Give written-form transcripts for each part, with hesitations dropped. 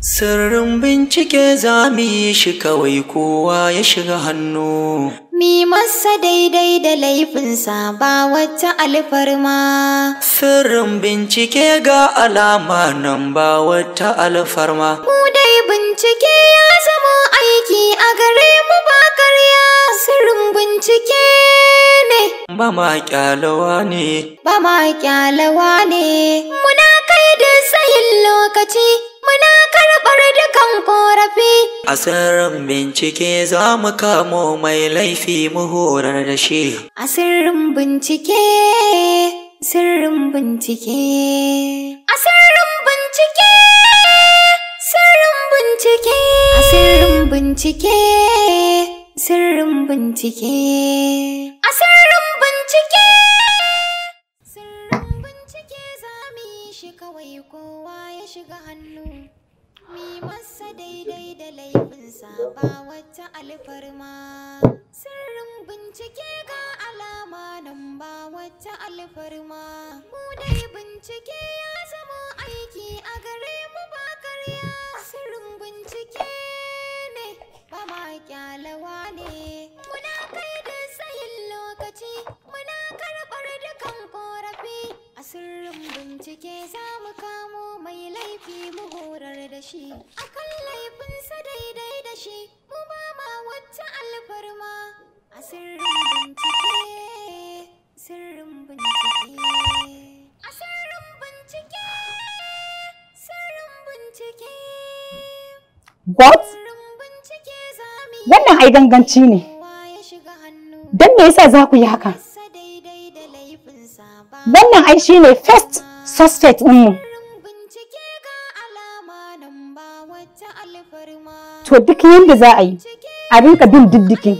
Sirrin bincike za mu yi shi kawai kowa ya shiga hannu. Mi masa daidai da laifinsa ba wata alfarma. Sirrin bincike ga alama nan ba wata alfarma. Mu dai bincike ya zama aiki a gare mu ba karya. Sirrin bincike ne. Ba ma kyalawa ne. Ba ma kyalawa ne. Muna kai da tsayin lokaci. Muna karɓar dukan ƙorafi. A sirrin bincike za mu kamo mai laifi mu horar da shi. A sirrin bincike, sirrin bincike. A sirrin bincike, sirrin bincike. A sirrin bincike, sirrin bincike. A sirrin bincike. Sirrin bincike za mu yi shi kawai kowa ya shiga hannu. Mi masa daidai da laifinsa ba wata alfarma. Sirrin bincike ga alama nan ba wata alfarma. Mu dai bincike ya zama aiki a gare mu ba karya. Sirrin bincike ne ba ma kyalawa ne. Muna kai da tsayin lokaci. Muna karɓar dukan ƙorafi. A sirrin bincike za mu kamo mai laifi mu horar da shi. Akan laifinsa daidai da shi mu ba ma wata alfarma. A sirrin bincike, sirrin bincike. A sirrin bincike, sirrin bincike. What? Wannan ai ganganci ne. Don me yasa za ku yi haka? Wannan ai shine first suspect ɗinmu. To duk yanda za a yi, a rinka bin diddikin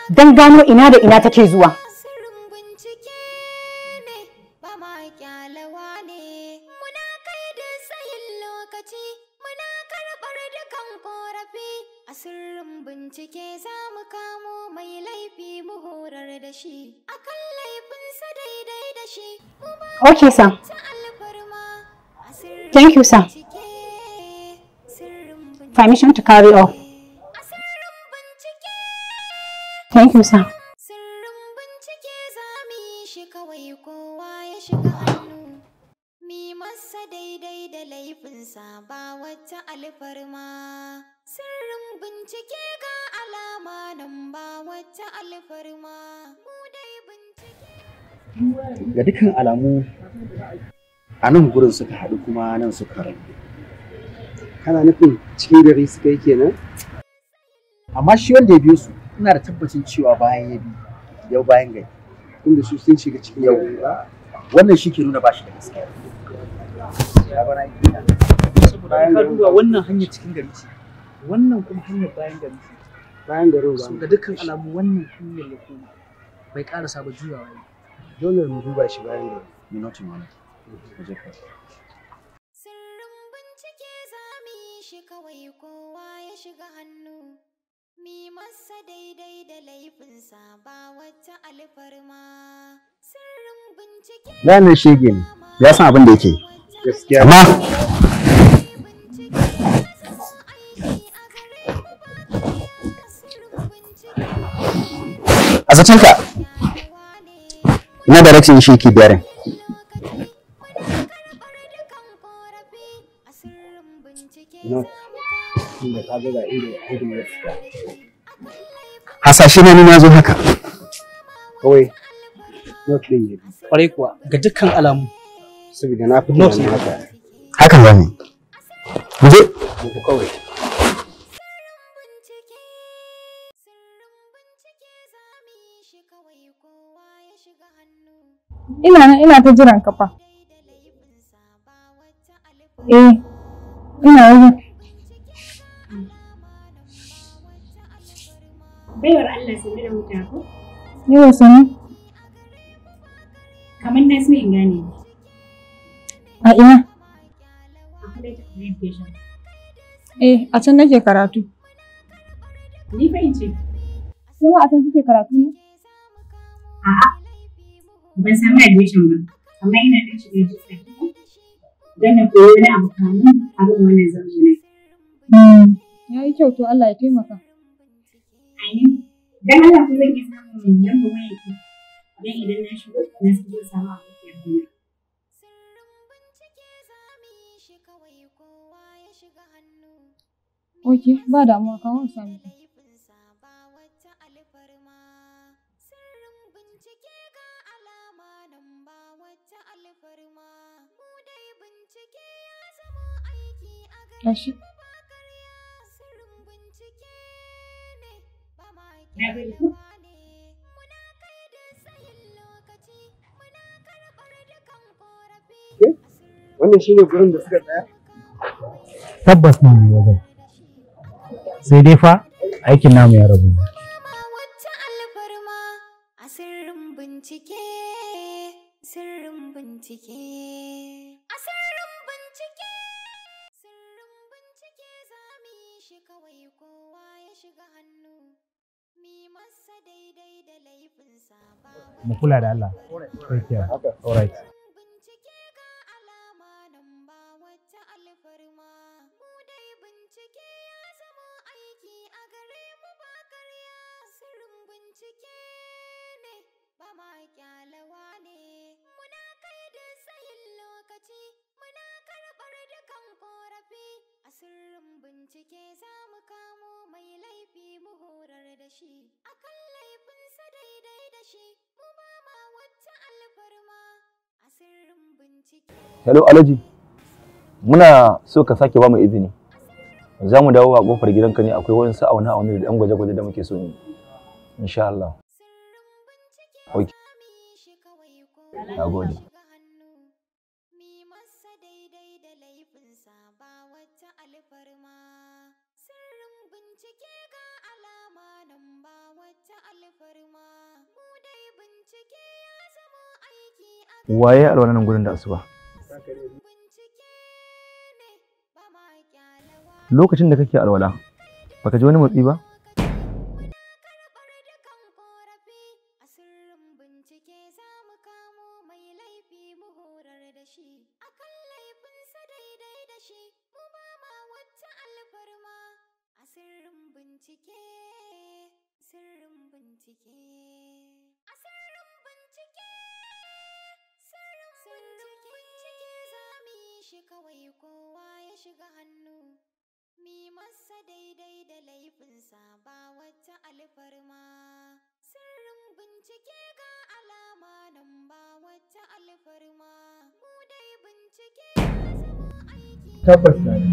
don gano ina da ina take zuwa. A sirrin bincike za mu kamo mai laifi mu horar da shi. Akan laifinsa daidai da shi. Okay, sir. Thank you, sir. Permission to carry on. Thank you, sir. Sirrin bincike za mu yi shi kawai kowa ya shiga hannu. Mi masa daidai da laifinsa ba wata alfarma. Sirrin bincike ga alama nan ba wata alfarma. Mu dai bincike. Ga dukkan alamu a nan gurin suka haɗu kuma nan suka rabu. Kana nufin cikin gari suka yi kenan? Amma shi wanda ya biyo su ina da tabbacin cewa bayan ya bi yau bayan gari. Tunda su sun shiga cikin yau. Wannan shi ke nuna ba shi da gaskiya. Saboda ka duba wannan hanyar cikin gari ce. Wannan kuma hanyar bayan gari ce. Bayan garin ba. Ga dukkan alamu wannan hanyar ya koma bai karasa ba juyawa ne. Dole mu duba shi bayan gari. Minotin wani. Sirrin bincike za mu yi shi kawai kowa ya shiga hannu. Mi masa daidai da laifinsa ba wata alfarma. Sirrin bincike. Ranar shege ne. Ya san abin da yake. Gaskiya. Amma a zacenka ina direction shi ke biyarin. Hasashe na nuna zo haka. Kawai not ɗin ne. Kwarai kuwa ga dukkan alamu. Saboda na fi tunanin haka. Hakan zan yi. Mu je. Mu kawai. Ina ta jiran ka fa. Ina yi. Baiwar Allah sun da wuta ko? Yau sani. Kamar na so in gane. A ina? A kwalejin education. A can nake karatu. Ni fa in ce. Sai a can kike karatu ne? A'a. Ban samu admission ba. Amma ina da shiga register. Dan na koyi wani abu kamun abin wannan zango ne. Ya yi kyau to Allah ya taimaka. Ainihin. Dan Allah ku zan iya samun lambar wayar ki. Dan idan na shigo na san zan samu abokiyar hanya. Ok, ba damuwa kawo sami. Gashi. Na gode ku. Wannan shine gurin da suka tsaya? Tabbas nan ne wajen. Sai dai fa aikin namu ya rabu. Sirrin bincike, sirrin bincike, sirrin bincike, sirrin bincike za mu yi shi kawai kowa ya shiga hannu, mi masa daidai da laifinsa ba Mu kula da Allah. Take care. All right. bincike ga alama nan ba wata alfarma, mu dai bincike ya zama aiki a gare mu ba karya, sirrin bincike ne ba ma kyalawa ne, muna kai da tsayin lokaci, muna karɓar dukan korafi, a sirrin bincike za mu kamo mai laifi mu horar da shi, akan laifinsa daidai da shi, mu ba ma wata alfarma, a sirrin bincike. Hello Alhaji, muna so ka sake ba mu izini. Za mu dawo a kofar gidanka ne, akwai wani sa'auna da ɗan gwaje-gwaje da muke so yi. Insha Allah. Okay. Na gode. Mi masa daidai da laifinsa ba wata alfarma, sirrin bincike ga alama nan ba wata alfarma, mu dai bincike ya zama aiki a Waye alwala nan gurin da asuba? bincike ne ba ma kyalawa. Lokacin da kake alwala, baka ji wani motsi ba? Karɓar dukan korafi, a sirrin bincike za mu kamo mai laifi mu horar da shi, akan laifinsa daidai da shi, mu ba ma wata alfarma, a sirrin bincike, sirrin bincike, a sirrin bincike, sirrin bincike za mu yi shi kawai kowa ya shiga hannu. Mi masa daidai da laifinsa ba wata alfarma, sirrin bincike ga alama nan ba wata alfarma, mu dai bincike ya zama aiki. Tabbas na yi.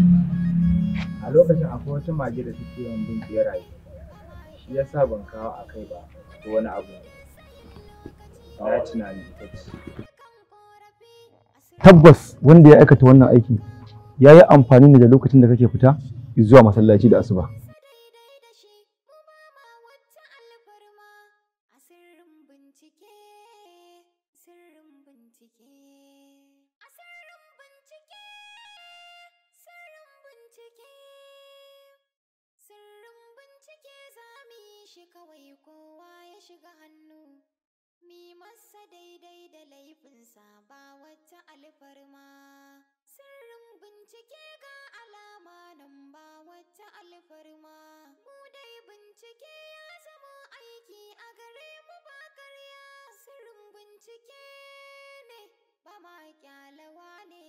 A lokacin akwai wata mage da take yawan bin beraye. Shi ya sa ban kawo a kai ba ko wani abu. Na tunani ita ce. Tabbas wanda ya aikata wannan aiki ya yi amfani ne da lokacin da kake fita zuwa masallaci da asuba. Daidai da shi, mu ba ma wata alfarma, a sirrin bincike, sirrin bincike, a sirrin bincike, sirrin bincike, sirrin bincike za mu yi shi kawai kowa ya shiga hannu, mi masa daidai da laifinsa ba wata alfarma, sirrin bincike ga alama nan ba wata alfarma, mu dai bincike ya zama aiki a gare mu ba karya, sirrin bincike ne ba ma kyalawa ne,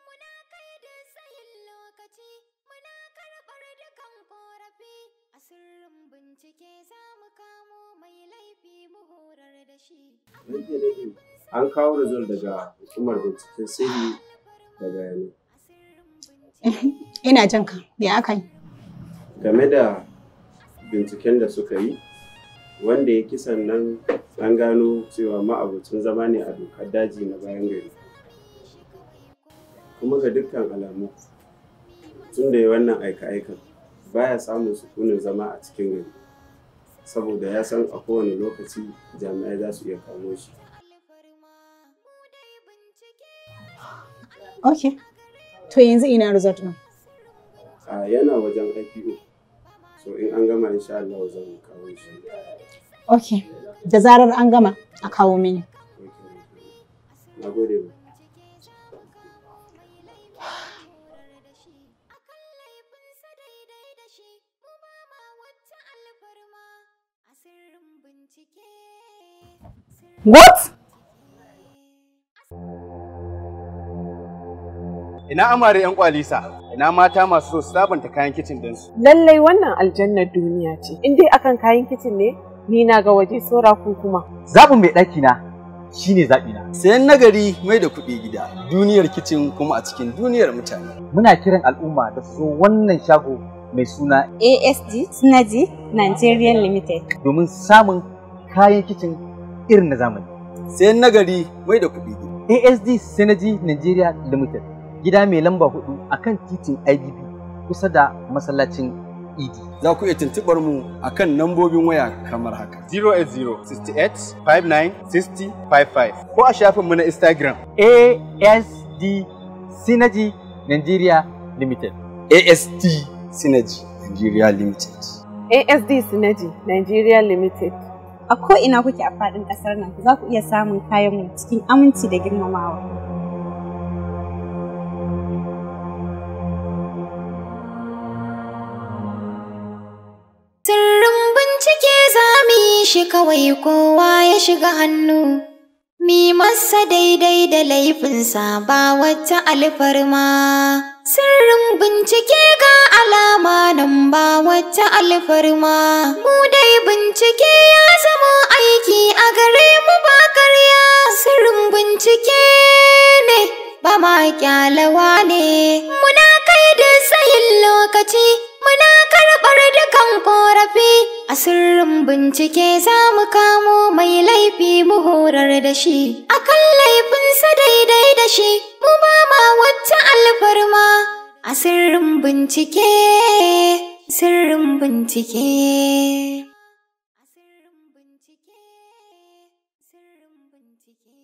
muna kai da tsayin lokaci, muna karɓar dukan korafi, a sirrin bincike za mu kamo mai laifi mu horar da shi. An kawo result daga hukumar binciken sirri da bayanai. Ina jin ka, ya aka yi? Game da binciken da suka yi, wanda ya kisan nan an gano cewa ma'abucin zama ne a dokar daji na bayan gari. Kuma ga dukkan alamu, tun da ya wannan aika-aikan baya samun sukunin zama a cikin gari, saboda ya san a kowane lokaci jami'ai za su iya kamo shi. Ok. To yanzu ina result ɗin? Yana wajen IPO. So in an gama insha Allah zan kawo shi. Ok. Da zarar an gama a kawo mini. Na gode ba. What? Ina amare 'yan kwalisa, ina mata masu so su sabunta kayan kicin ɗinsu. Lallai wannan aljannar duniya ce. In dai akan kayan kicin ne, ni na ga waje saura ku kuma. Zaɓin mai ɗaki na shine zaɓina. Sayan nagari mai da kuɗi gida, duniyar kicin kuma a cikin duniyar mutane. Muna kiran al'umma da su wannan shago mai suna ASD Synergy Nigerian Limited domin samun kayan kicin irin na zamani. Sayan nagari mai da kuɗi gida. ASD Synergy Nigeria Limited, gida mai lamba 4 akan titin IDB kusa da masallacin Idi. Za ku iya tuntuɓar mu akan nambobin waya kamar haka: 08068596055 ko a shafinmu na Instagram ASD Synergy Nigeria Limited. ASD Synergy Nigeria Limited. ASD Synergy Nigeria Limited. a ko ina kuke a faɗin ƙasar nan za ku iya samun kayanmu cikin aminci da girmamawa. Sirrin bincike za mu yi shi kawai kowa ya shiga hannu. Mi masa daidai da laifinsa ba wata alfarma. Sirrin bincike ga alama nan ba wata alfarma. Mu dai bincike ya zama aiki a gare mu ba karya. Sirrin bincike ne ba ma kyalawa ne. Muna kai da tsayin lokaci. Muna karɓar dukan ƙorafi, a sirrin bincike za mu kamo mai laifi mu horar da shi, akan laifinsa daidai da shi, mu ba ma wata alfarma. A sirrin bincike, sirrin bincike. A sirrin bincike, sirrin bincike.